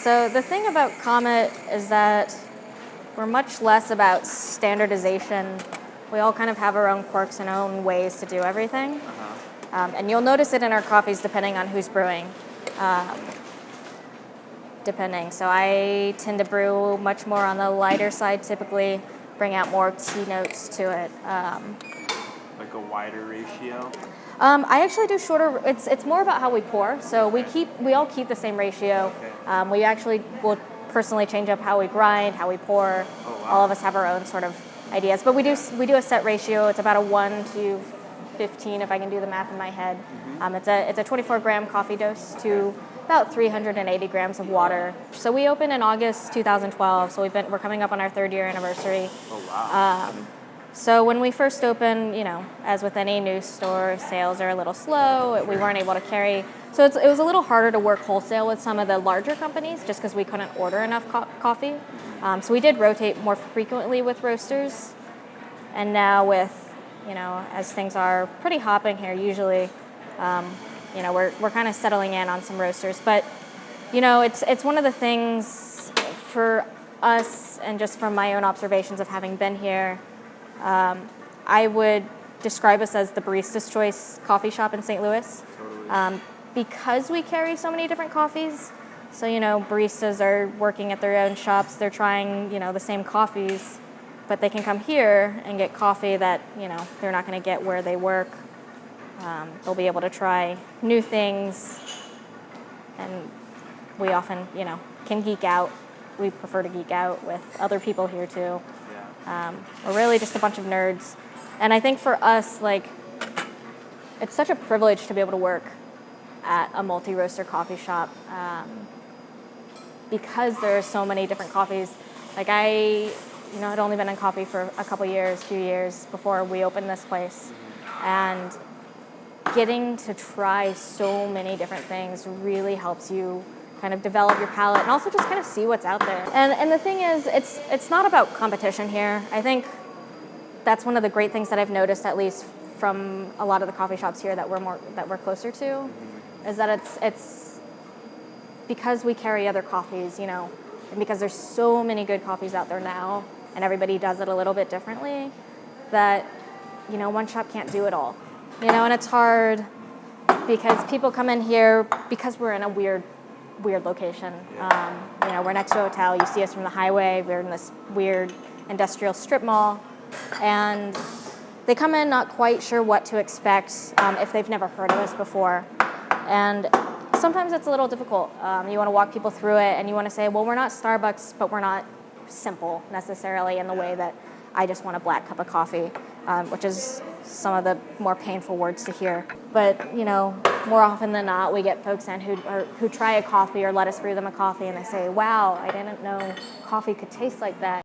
So the thing about Comet is that we're much less about standardization. We all kind of have our own quirks and our own ways to do everything. And you'll notice it in our coffees depending on who's brewing. So I tend to brew much more on the lighter side, typically bring out more tea notes to it. Like a wider ratio? I actually do shorter. It's more about how we pour. So we all keep the same ratio. Okay. We actually will personally change up how we grind, how we pour. Oh, wow. All of us have our own sort of ideas, but we do a set ratio. It's about a 1:15, if I can do the math in my head. It's a 24-gram coffee dose to about 380 grams of water. So we opened in August 2012. So we're coming up on our 3rd year anniversary. Oh, wow. So when we first opened, as with any new store, sales are a little slow. We weren't able to carry. So it was a little harder to work wholesale with some of the larger companies just because we couldn't order enough coffee. So we did rotate more frequently with roasters. And now with, as things are pretty hopping here usually, we're kind of settling in on some roasters. But, it's one of the things for us, and just from my own observations of having been here, I would describe us as the barista's choice coffee shop in St. Louis. Totally. Because we carry so many different coffees. So, baristas are working at their own shops. They're trying, the same coffees, but they can come here and get coffee that, they're not going to get where they work. They'll be able to try new things, and we often, can geek out. We prefer to geek out with other people here too. We're really just a bunch of nerds. And I think for us, it's such a privilege to be able to work at a multi-roaster coffee shop because there are so many different coffees. I had only been in coffee for a few years before we opened this place. And getting to try so many different things really helps you kind of develop your palate and also just kind of see what's out there. And the thing is, it's not about competition here. I think that's one of the great things that I've noticed, at least from a lot of the coffee shops here that we're closer to, is that it's because we carry other coffees, and because there's so many good coffees out there now, and everybody does it a little bit differently, that one shop can't do it all. And it's hard because people come in here because we're in a weird location. We're next to a hotel. You see us from the highway. We're in this weird industrial strip mall, and they come in not quite sure what to expect if they've never heard of us before. And sometimes it's a little difficult. You want to walk people through it, and you want to say, well, we're not Starbucks, but we're not simple necessarily in the way that I just want a black cup of coffee, which is some of the more painful words to hear. But, more often than not, we get folks in who try a coffee or let us brew them a coffee, and they say, wow, I didn't know coffee could taste like that.